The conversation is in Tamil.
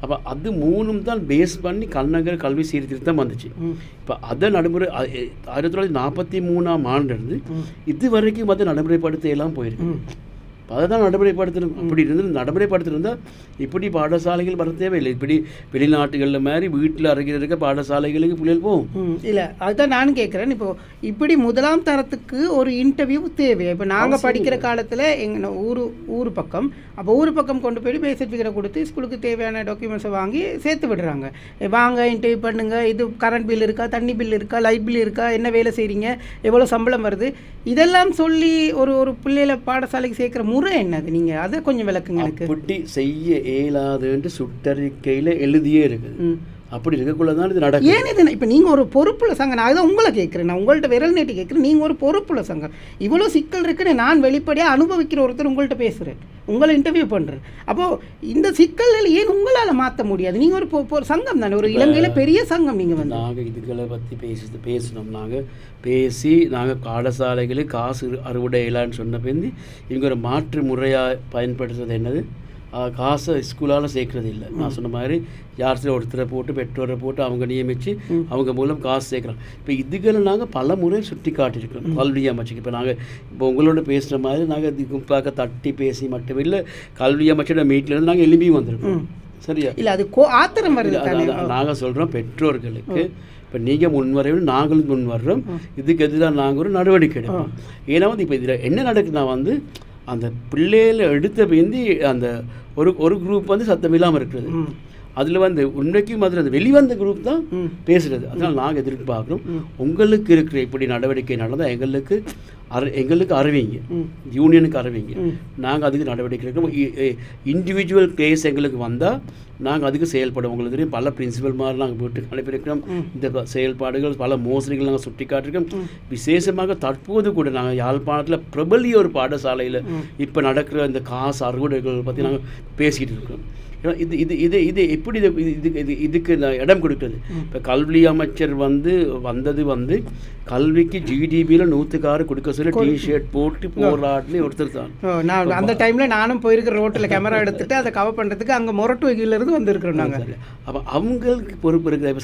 அப்போ அது 3ம் தான் பேஸ் பண்ணி கல்நகர் கல்வி சீர்திருத்தம் வந்துச்சு. இப்போ அதை நடைமுறை 1943ஆம் ஆண்டிலிருந்து இது வரைக்கும் வந்து நடைமுறைப்படுத்த எல்லாம் போயிருக்கு. இப்போ அதை தான் நடைமுறைப்படுத்தணும். அப்படி இருந்து நடைமுறைப்படுத்திருந்தால் இப்படி பாடசாலைகள் வர தேவையில்லை. இப்படி வெளிநாட்டுகளில் மாதிரி வீட்டில் அருகில் இருக்க பாடசாலைகளுக்கு பிள்ளைகள் போகும். இல்லை, அதுதான் நானும் கேட்குறேன். இப்போது இப்படி முதலாம் தரத்துக்கு ஒரு இன்டர்வியூ தேவை. இப்போ நாங்கள் படிக்கிற காலத்தில் எங்கள் ஊர் பக்கம் ஊர் பக்கம் கொண்டு போய் பே சர்டிஃபிகேட்டை கொடுத்து ஸ்கூலுக்கு தேவையான டாக்குமெண்ட்ஸை வாங்கி சேர்த்து விடுறாங்க. வாங்க இன்டர்வியூ பண்ணுங்கள், இது கரண்ட் பில் இருக்கா, தண்ணி பில் இருக்கா, லைட் பில் இருக்கா, என்ன வேலை செய்கிறீங்க, எவ்வளோ சம்பளம் வருது, இதெல்லாம் சொல்லி ஒரு பிள்ளைகளை பாடசாலைக்கு சேர்க்குற முறை என்னது? நீங்கள் அதை கொஞ்சம் விளக்குங்க எனக்கு. அப்படி செய்ய இயலாதுன்னு சுற்றறிக்கையில் எழுதியே இருக்குது. அப்படி இருக்கக்குள்ள தான் இது நடக்கும். ஏன் இது இப்போ நீங்கள் ஒரு பொறுப்புள்ள சங்கம், நான் அதுதான் உங்களை கேட்குறேன், நான் உங்கள்கிட்ட விரல் நீட்டி கேட்குறேன். நீங்கள் ஒரு பொறுப்புள்ள சங்கம், இவ்வளோ சிக்கல் இருக்குன்னு நான் வெளிப்படையாக அனுபவிக்கிற ஒருத்தர் உங்கள்கிட்ட பேசுகிறேன், உங்களை இன்டர்வியூ பண்ணுறேன். அப்போது இந்த சிக்கல்கள் ஏன் உங்களால் மாற்ற முடியாது? நீங்கள் ஒரு சங்கம் தானே, ஒரு இலங்கையில் பெரிய சங்கம். நீங்கள் வந்து நாங்கள் இதுகளை பற்றி பேசினோம். நாங்கள் நாங்கள் பாடசாலைகளுக்கு காசு அறுவடை இல்லைன்னு சொன்ன பிந்தி இவங்க ஒரு மாற்று முறையாக பயன்படுத்துறது என்னது, காசை ஸ்கூலால் சேர்க்கறது இல்லை. நான் சொன்ன மாதிரி யார் சில ஒருத்தரை போட்டு பெற்றோரை போட்டு அவங்க நியமித்து அவங்க மூலம் காசு சேர்க்குறாங்க. இப்போ இதுகளை நாங்கள் பல முறை சுட்டி காட்டியிருக்கிறோம் கல்வி அமைச்சுக்கு. இப்போ நாங்கள் இப்போ உங்களோட பேசுகிற மாதிரி நாங்கள் கும்பாக்க தட்டி பேசி மட்டும் இல்லை, கல்வி அமைச்சோட மீட்டிலேருந்து நாங்கள் எழுப்பியும் வந்திருக்கோம். சரியா? இல்லை, அது ஆத்திரம் வருது. நாங்கள் சொல்கிறோம் பெற்றோர்களுக்கு, இப்போ நீங்கள் முன்வரையும் நாங்களும் முன்வர்றோம், இதுக்கு எதிராக நாங்கள் ஒரு நடவடிக்கை எடுப்போம். ஏன்னா வந்து இப்போ இதில் என்ன நடக்குதுன்னா வந்து அந்த பிள்ளைகளை எடுத்த பிந்தி அந்த ஒரு குரூப் வந்து சத்தம் இல்லாமல் இருக்கிறது. அதில் வந்து உண்மைக்கும் அதில் அந்த வெளிவந்த குரூப் தான் பேசுகிறது. அதனால் நாங்கள் எதிர்பார்க்குறோம் உங்களுக்கு இருக்கிற இப்படி நடவடிக்கை நடந்தால் எங்களுக்கு அறிவிங்க, யூனியனுக்கு அறிவிங்க, நாங்கள் அதுக்கு நடவடிக்கை எடுக்கிறோம். இண்டிவிஜுவல் கேஸ் எங்களுக்கு வந்தால் நாங்கள் அதுக்கு செயல்படுவோம். உங்களுக்கு தெரியும் பல பிரின்சிபல் மாதிரி நாங்கள் வீட்டுக்கு அனுப்பியிருக்கிறோம். இந்த செயல்பாடுகள் பல மோசடிகள் நாங்கள் சுட்டி காட்டியிருக்கோம். விசேஷமாக தற்போது கூட நாங்கள் யாழ்ப்பாணத்தில் பிரபலிய ஒரு பாடசாலையில் இப்போ நடக்கிற இந்த காசு அறுவடைகள் பற்றி நாங்கள் பேசிக்கிட்டு இருக்கிறோம். இது எப்படி இதுக்கு இடம் கொடுக்குறது? இப்போ கல்வி அமைச்சர் வந்தது கல்விக்கு ஜிடிபியில் 100 கொடுக்க சொல்லி டிஷர்ட் போட்டு போராட்னு ஒருத்தர் தான். நான் அந்த டைமில் நானும் போயிருக்கிற ரோட்டில் கேமரா எடுத்துகிட்டு அதை கவர் பண்ணுறதுக்கு அங்கே மொரட்டு வகையிலேருந்து வந்திருக்கிறோம் நாங்கள். அப்போ அவங்களுக்கு பொறுப்பு இருக்குது.